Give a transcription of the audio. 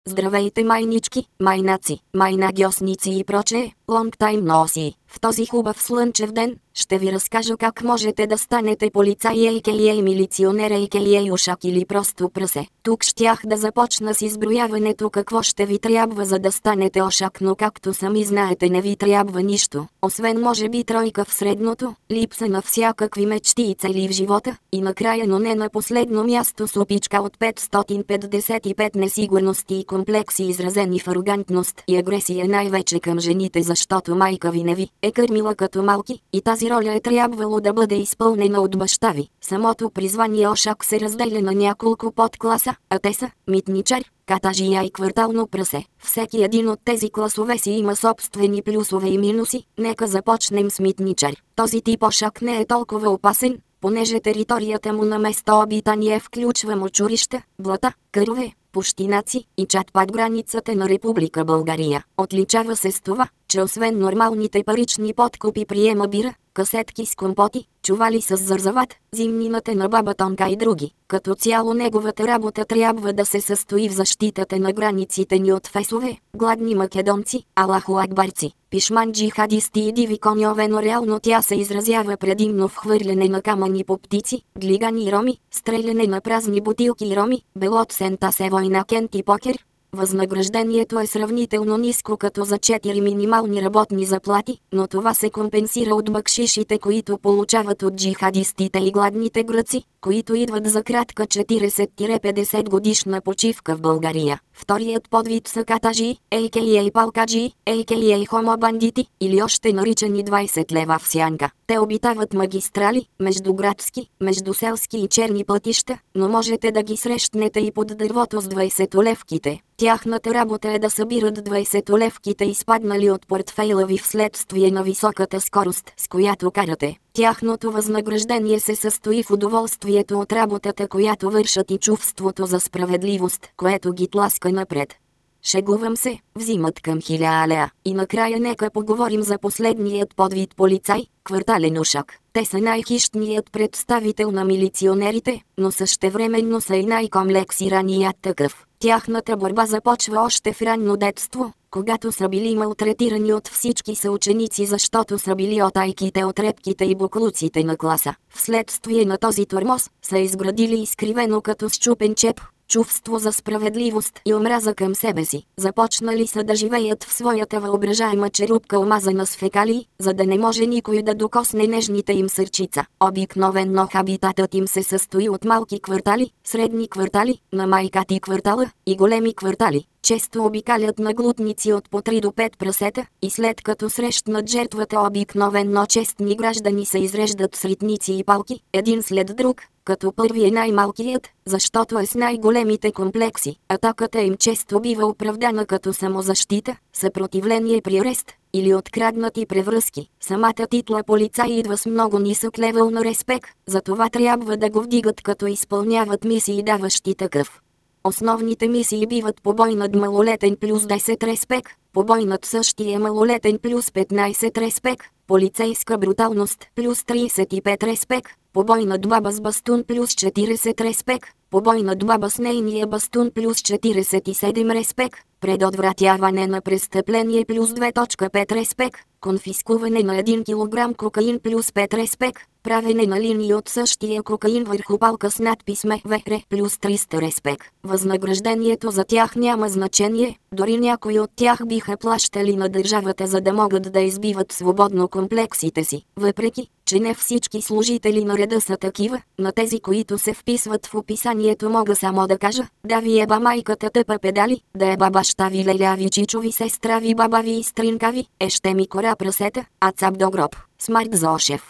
Здравейте майнички, майнаци, майнагьосници и прочее, long time no see. В този хубав слънчев ден, ще ви разкажа как можете да станете полицай а.к.а. милиционер а.к.а. ушак или просто прасе. Тук щях да започна с изброяването какво ще ви трябва за да станете ошак, но както сами знаете не ви трябва нищо, освен може би тройка в средното, липса на всякакви мечти и цели в живота, и накрая, но не на последно място, супичка от 555 несигурности и комплекси, изразени в арогантност и агресия най-вече към жените, защото майка ви не ви е кърмила като малки, и тази роля е трябвало да бъде изпълнена от баща ви. Самото призвание ошак се разделя на няколко подкласа, а те са митничар, катажия и квартално прасе. Всеки един от тези класове си има собствени плюсове и минуси. Нека започнем с митничар. Този тип ошак не е толкова опасен, понеже територията му на местообитание включва мочурища, блата, кърове, пущинаци и чак под границата на Република България. Отличава се с това, че освен нормалните парични подкупи приема бира, касетки с компоти, чували с зарзават, зимнината на баба Тонка и други. Като цяло неговата работа трябва да се състои в защитата на границите ни от фесове, гладни македонци, Аллаху акбарци, пишман джихадисти и диви коньове, но реално тя се изразява предимно в хвърляне на камъни по птици, глигани и роми, стреляне на празни бутилки и роми, белот сента се война кент и покер. Възнаграждението е сравнително ниско като за 4 минимални работни заплати, но това се компенсира от бакшишите, които получават от джихадистите и гладните гръци, които идват за кратка 40-50 годишна почивка в България. Вторият подвид са катажи, а.к.а. палкаджи, а.к.а. хомобандити, или още наричани 20 лева в сянка. Те обитават магистрали, междуградски, междуселски и черни пътища, но можете да ги срещнете и под дървото с 20-левките. Тяхната работа е да събират 20-левките, изпаднали от портфейла ви вследствие на високата скорост, с която карате. Тяхното възнаграждение се състои в удоволствието от работата, която вършат, и чувството за справедливост, което ги тласка напред. Шегувам се, взимат към 1000 лева. И накрая нека поговорим за последният подвид полицай – квартален ушак. Те са най-хищният представител на милиционерите, но същевременно са и най-комплексираният такъв. Тяхната борба започва още в ранно детство, когато са били малтретирани от всички съученици, защото са били отайките от репките и буклуците на класа. Вследствие на този тормоз са изградили изкривено като счупен чеп чувство за справедливост и омраза към себе си. Започнали са да живеят в своята въображаема черупка, омазана с фекалии, за да не може никой да докосне нежните им сърчица. Обикновено хабитатът им се състои от малки квартали, средни квартали, на майкати квартала и големи квартали. Често обикалят на глутници от по 3 до 5 прасета и след като срещнат жертвата, обикновено честни граждани се изреждат с ритници и палки, един след друг, като първи е най-малкият, защото е с най-големите комплекси. Атаката им често бива оправдана като самозащита, съпротивление при арест или откраднати превръзки. Самата титла полицай идва с много нисък левел на респект, затова трябва да го вдигат като изпълняват мисии, даващи такъв. Основните мисии биват побой над малолетен плюс 10 респект, побой над същия малолетен плюс 15 респект, полицейска бруталност плюс 35 респект, побой над баба с бастун плюс 40 респект, побой над баба с нейния бастун плюс 47 респект, предотвратяване на престъпление плюс 2.5 респект, конфискуване на 1 кг кокаин плюс 5 респект, правене на линии от същия кокаин върху палка с надпис МВР плюс 300 респект. Възнаграждението за тях няма значение, дори някои от тях биха плащали на държавата, за да могат да избиват свободно комплексите си. Въпреки че не всички служители на реда са такива, на тези, които се вписват в описанието, мога само да кажа: да ви еба майката тъпа педали, да еба баща ви леляви чичови, сестра ви баба ви и стринкави, ще ми кора прасета, а цап до гроб. Смарт Зошев.